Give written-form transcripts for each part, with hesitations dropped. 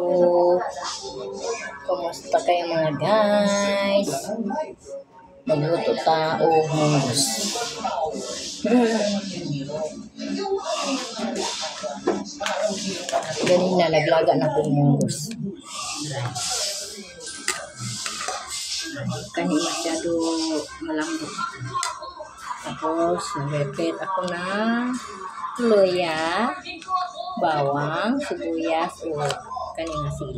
So, kumusta kayo mga guys? Magluto ta og mungos. Ganina naglaga na kong mungos. Kani masyado malambot. Tapos, nag-repeat ako ng luya, bawang, sibuyas, o kaning sili.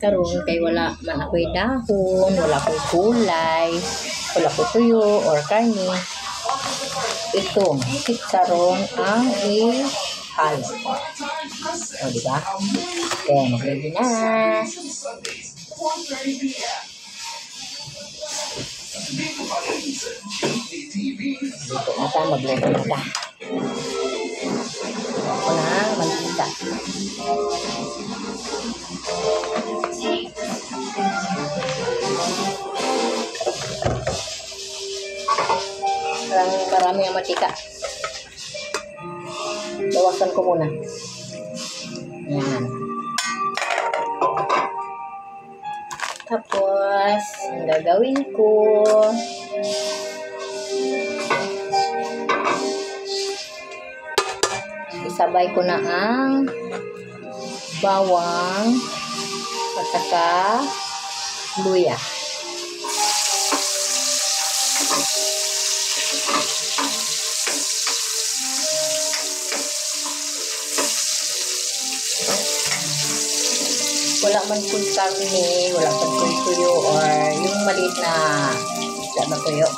Karon kay wala man ako'y dahon, wala ko'y gulay, wala ko'y tuyo or karne. Ito, karon ang ihalo. O, diba? Then, ready na. Dito na tayo, magluto na tayo. Ako na, mantika. Marami ang matika. Bawasan ko muna. Yan. Tapos, ang gagawin ko, isabay ko na ang bawang at saka luya. Wala man kung karne, wala man kung tuyo or yung maliit na isda na tuyo.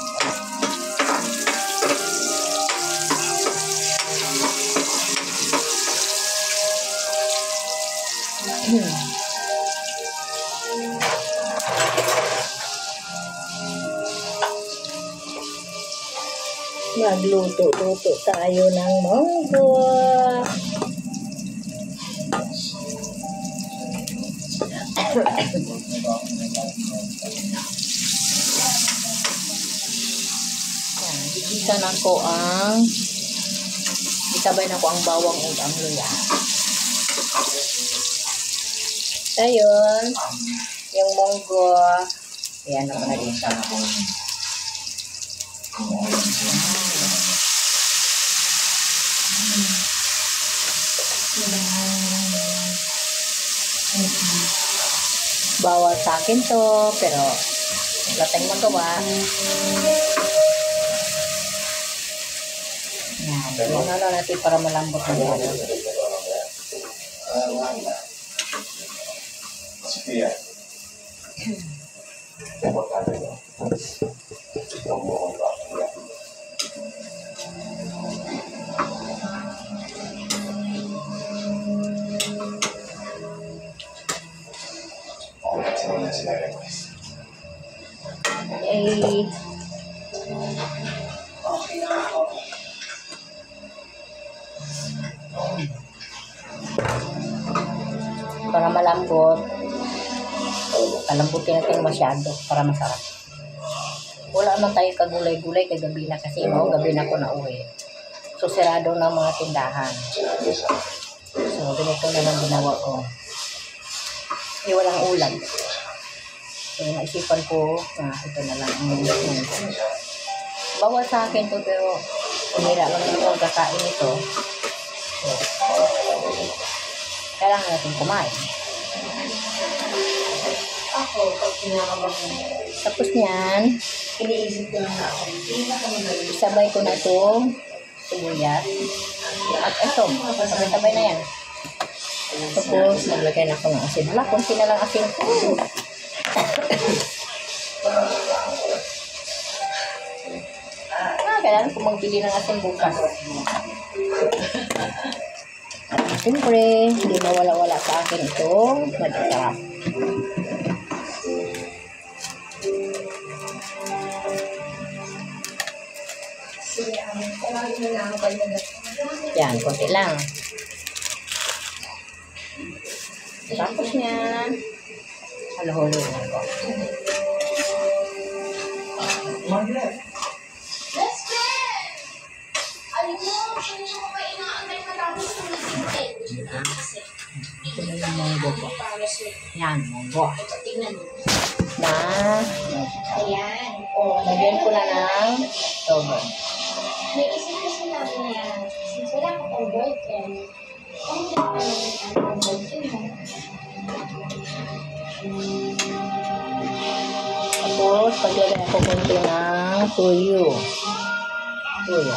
Magluto-luto tayo ng munggo. Gigisan ako ang isabay na ko ang bawang at ang luya. Ayun, yung munggo, ayan naman na dito. Bawal sa akin to, pero wala tayong magawa. Yan, ano natin para malambot na yan. Para malambot, palambutin natin masyado para masarap. Wala naman tayo kagulay-gulay kay gabi na kasi gabi na ko na uwi. So, sirado ng mga tindahan. So, ganito na lang ginawa ko. Walang ulam. So, naisipan ko, ito na lang. Bawal sa akin to, pero umira lang yung kakain ito. So, kailangan natin kumain. Tapos niyan, isabay ko na ito, sibuyas, at ito, sabay-sabay na yan. Tapos, naglagay na ako ng asin. Wala, kunti na lang asin ko. Kailangan ko magbili ng asin bukas. At siyempre, hindi mawala-wala sa akin itong madasarap. Yan, konti lang. Tapos niya, halo-halo na ko. Ito na yung mga munggo po. Yan, munggo. Na, Ayan. lagyan ko na ng togo. May isip kasi namin na yan. Since wala ko pang boyfriend, kung hindi ko ang boyfriend mo. Tapos, paglagyan ko konti ng tuyo. Tuyo.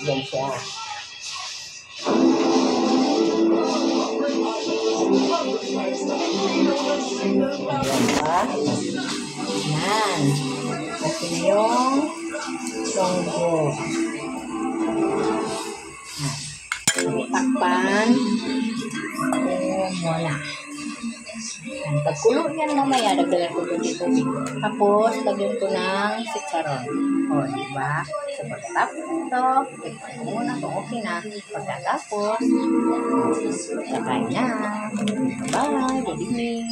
Yan siya. Ayan pa. Yan. Kasi yung munggo. Takpan. Muna. Yan. Pagkulo yan mamaya, dagdagan ko dito. Tapos, lagyan ko ng sitsaron. O, diba? So, pagkatapos ito, tikman ko muna kung okay na. Pagkatapos, kakain na. Bye! Good evening!